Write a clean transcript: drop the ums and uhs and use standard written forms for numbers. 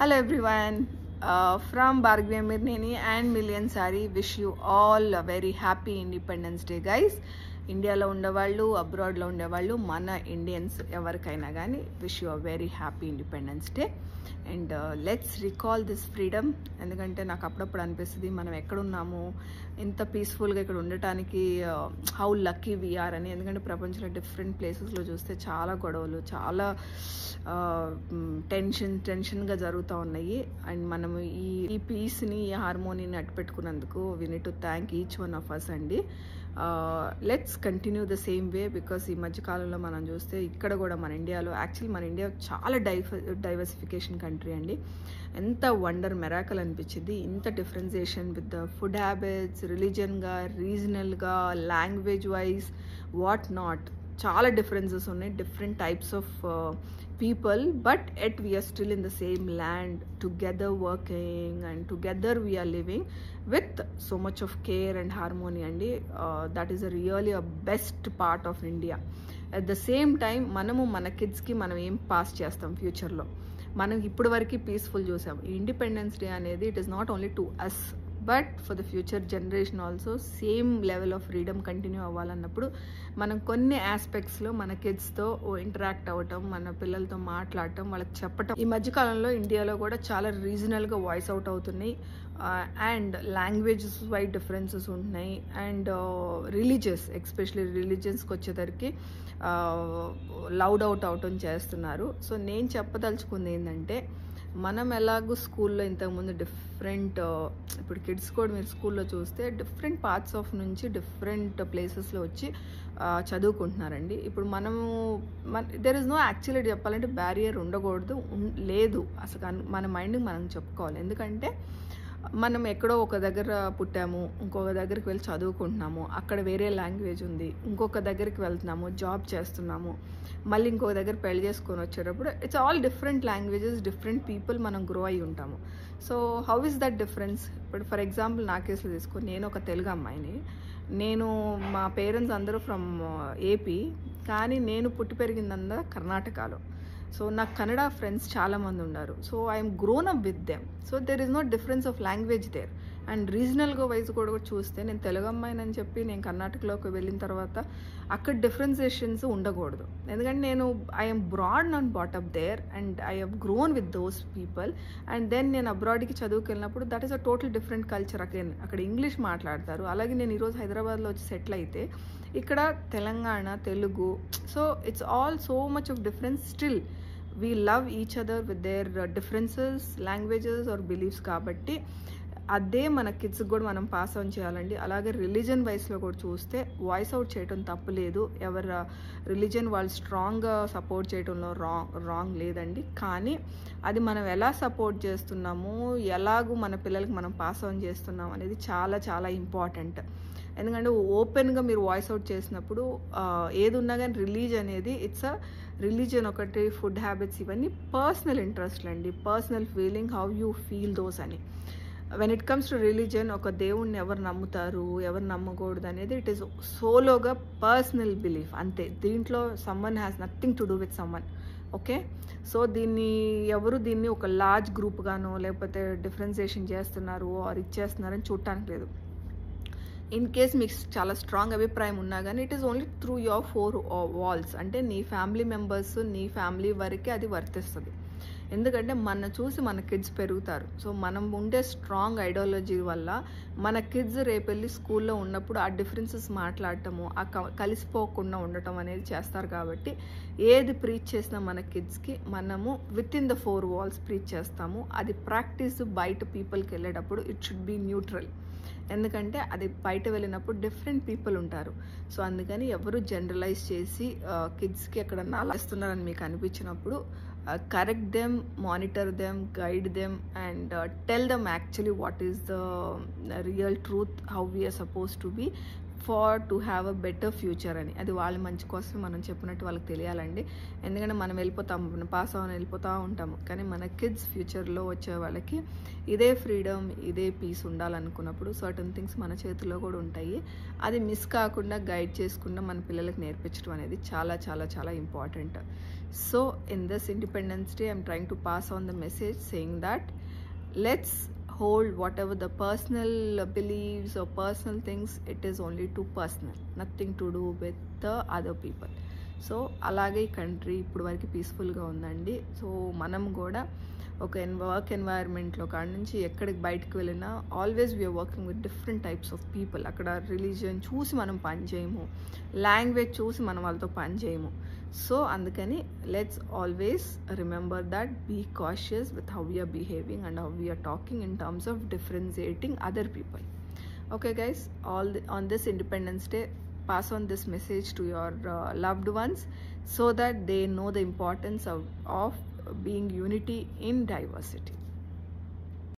Hello everyone, from Bhargavi Amirneni and Million Sari, wish you all a very happy Independence Day, guys. ఇండియాలో ఉండేవాళ్ళు అబ్రాడ్లో ఉండేవాళ్ళు మన Indians ఎవరికైనా కానీ wish you a very happy independence day and let's recall this freedom. ఎందుకంటే నాకు అప్పుడప్పుడు అనిపిస్తుంది మనం ఎక్కడున్నాము, ఇంత పీస్ఫుల్గా ఇక్కడ ఉండటానికి హౌ లక్కీ వీఆర్ అని. ఎందుకంటే ప్రపంచంలో డిఫరెంట్ ప్లేసెస్లో చూస్తే చాలా గొడవలు, చాలా టెన్షన్గా జరుగుతూ ఉన్నాయి. అండ్ మనము ఈ పీస్ని, ఈ హార్మోనీని అట్టుపెట్టుకున్నందుకు we need to thank each one of us అండి. Let's continue the same way. Because ఈ మధ్యకాలంలో మనం చూస్తే ఇక్కడ కూడా మన ఇండియాలో, యాక్చువల్లీ మన ఇండియా చాలా డైవర్సిఫికేషన్ కంట్రీ అండి. ఎంత వండర్ మెరాకల్ అనిపించింది. ఇంత differentiation with the food habits, రిలీజియన్గా, రీజనల్గా, లాంగ్వేజ్ వైజ్, వాట్ నాట్, చాలా డిఫరెన్సెస్ ఉన్నాయి. Different types of people, but yet we are still in the same land, together working, and together we are living with so much of care and harmony, and that is really a best part of India. At the same time, మనము మన కిడ్స్కి మనం ఏం pass చేస్తాం ఫ్యూచర్లో. మనం ఇప్పటి వరకు పీస్ఫుల్ చూసాం. ఇండిపెండెన్స్ డే అనేది it is not only to us but for the future generation also same level of freedom continue అవ్వాలన్నప్పుడు మనం కొన్ని ఆస్పెక్ట్స్లో మన కిడ్స్తో ఇంటరాక్ట్ అవ్వటం, మన పిల్లలతో మాట్లాడటం, వాళ్ళకి చెప్పటం. ఈ మధ్యకాలంలో ఇండియాలో కూడా చాలా రీజనల్గా వాయిస్ అవుట్ అవుతున్నాయి. అండ్ లాంగ్వేజెస్ వైడ్ డిఫరెన్సెస్ ఉంటున్నాయి. అండ్ రిలీజియస్, ఎస్పెషలీ రిలీజియన్స్కి వచ్చేసరికి లౌడ్ అవుట్ అవటం చేస్తున్నారు. సో నేను చెప్పదలుచుకుంది ఏంటంటే, మనం ఎలాగో స్కూల్లో ఇంతకుముందు డిఫరెంట్, ఇప్పుడు కిడ్స్ కూడా మీరు స్కూల్లో చూస్తే డిఫరెంట్ పార్ట్స్ ఆఫ్ నుంచి డిఫరెంట్ ప్లేసెస్లో వచ్చి చదువుకుంటున్నారండి. ఇప్పుడు మనము దెర్ ఇస్ నో, యాక్చువల్లీ చెప్పాలంటే బ్యారియర్ ఉండకూడదు, లేదు అసలు. మన మైండ్కి మనం చెప్పుకోవాలి. ఎందుకంటే మనం ఎక్కడో ఒక దగ్గర పుట్టాము, ఇంకొక దగ్గరికి వెళ్ళి చదువుకుంటున్నాము, అక్కడ వేరే లాంగ్వేజ్ ఉంది. ఇంకొక దగ్గరికి వెళ్తున్నాము, జాబ్ చేస్తున్నాము, మళ్ళీ ఇంకొక దగ్గర పెళ్లి చేసుకొని వచ్చేటప్పుడు it's all different languages, different people మనం గ్రో అయి ఉంటాము. So how is that difference? ఇప్పుడు ఫర్ ఎగ్జాంపుల్ నా కేసులో తీసుకొని, నేను ఒక తెలుగు అమ్మాయిని. మా పేరెంట్స్ అందరూ ఫ్రమ్ ఏపీ, కానీ నేను పుట్టి పెరిగిందంతా కర్ణాటకలో. సో నాకు కన్నడ ఫ్రెండ్స్ చాలామంది ఉన్నారు. So I'm grown up with them. So there is no difference of language there. And రీజనల్గా వైజ్ కూడా చూస్తే, నేను తెలుగు అమ్మాయిని అని చెప్పి నేను కర్ణాటకలోకి వెళ్ళిన తర్వాత అక్కడ డిఫరెన్సియేషన్స్ ఉండకూడదు. ఎందుకంటే నేను I'm brought and brought up there and I have grown with those people. And then నేను అబ్రాడ్కి చదువుకు వెళ్ళినప్పుడు that is a total different culture. Again అక్కడ ఇంగ్లీష్ మాట్లాడతారు. అలాగే నేను ఈరోజు హైదరాబాద్లో వచ్చి సెటిల్ అయితే ఇక్కడ Telangana, Telugu. So it's all so much of difference. Still we love each other with their differences, languages or beliefs. కాబట్టి అదే మన కిడ్స్కి కూడా మనం పాస్ ఆన్ చేయాలండి. అలాగే రిలీజన్ వైస్లో కూడా చూస్తే వాయిస్ అవుట్ చేయడం తప్పులేదు. ఎవరి రిలీజన్ వాళ్ళు స్ట్రాంగ్గా సపోర్ట్ చేయడంలో రాంగ్ లేదండి. కానీ అది మనం ఎలా సపోర్ట్ చేస్తున్నాము, ఎలాగూ మన పిల్లలకి మనం పాస్ ఆన్ చేస్తున్నాం అనేది చాలా చాలా ఇంపార్టెంట్. ఎందుకంటే ఓపెన్గా మీరు వాయిస్ అవుట్ చేసినప్పుడు ఏది ఉన్నా కానీ రిలీజన్ అనేది ఇట్స్ అ రిలీజన్ ఒకటి, ఫుడ్ హ్యాబిట్స్, ఇవన్నీ పర్సనల్ ఇంట్రెస్ట్లు అండి, personal feeling, how you feel those అని. When it comes to religion, ఒక దేవుణ్ణి ఎవరు నమ్ముతారు, ఎవరు నమ్మకూడదు అనేది ఇట్ ఈస్ సోలోగా పర్సనల్ బిలీఫ్ అంతే. దీంట్లో someone has nothing to do with someone. Okay, so దీన్ని ఒక లార్జ్ గ్రూప్గానో లేకపోతే డిఫరెన్సియేషన్ చేస్తున్నారు ఆర్ ఇచ్చేస్తున్నారని చూడటానికి లేదు. ఇన్ కేస్ మీకు చాలా స్ట్రాంగ్ అభిప్రాయం ఉన్నా కానీ it is only through your 4 walls. అంటే నీ ఫ్యామిలీ మెంబర్స్, నీ ఫ్యామిలీ వరకే అది వర్తిస్తుంది. ఎందుకంటే మన చూసి మన కిడ్స్ పెరుగుతారు. సో మనం ఉండే స్ట్రాంగ్ ఐడియాలజీ వల్ల మన కిడ్స్ రేపెళ్ళి స్కూల్లో ఉన్నప్పుడు ఆ డిఫరెన్సెస్ మాట్లాడటము, ఆ కలిసిపోకుండా ఉండటం అనేది చేస్తారు. కాబట్టి ఏది ప్రీచ్ చేసినా మన కిడ్స్కి మనము with in the 4 walls preach చేస్తాము. అది ప్రాక్టీస్ బయట పీపుల్కి వెళ్ళేటప్పుడు ఇట్ షుడ్ బీ న్యూట్రల్. ఎందుకంటే అది బయట వెళ్ళినప్పుడు డిఫరెంట్ పీపుల్ ఉంటారు. సో అందుకని ఎవరు జనరలైజ్ చేసి కిడ్స్కి ఎక్కడన్నా అలా ఇస్తున్నారని మీకు అనిపించినప్పుడు correct them, monitor them, guide them and tell them actually what is the real truth, how we're supposed to be far to have a better future అని. అది వాళ్ళ మంచి కోసమే మనం చెప్పినట్టు వాళ్ళకి తెలియాలండి. ఎందుకంటే మనం వెళ్ళిపోతాము, పాస్ ఆన్ వెళ్ళిపోతూ ఉంటాము, కానీ మన కిడ్స్ ఫ్యూచర్లో వచ్చే వాళ్ళకి ఇదే ఫ్రీడమ్, ఇదే పీస్ ఉండాలనుకున్నప్పుడు సర్టన్ థింగ్స్ మన చేతిలో కూడా ఉంటాయి. అది మిస్ కాకుండా గైడ్ చేసుకుండా మన పిల్లలకు నేర్పించడం అనేది చాలా చాలా చాలా important. So in this independence day I'm trying to pass on the message saying that let's hold whatever the personal beliefs or personal things, it is only too personal, nothing to do with the other people. So అలాగే ఈ country ఇప్పుడు వరకు పీస్ఫుల్గా ఉందండి. So మనం కూడా ఒక work ఎన్వైర్న్మెంట్లో కాడి నుంచి ఎక్కడికి బయటకు వెళ్ళినా always we are working with different types of people. అక్కడ రిలీజియన్ చూసి మనం పని చేయము, లాంగ్వేజ్ చూసి మనం వాళ్ళతో పని చేయము. సో అందుకని let's always remember that be cautious with how we are behaving and how we are talking in terms of differentiating other people. Okay guys, on this Independence Day, pass on this message to your loved ones so that they know the importance of being unity in diversity.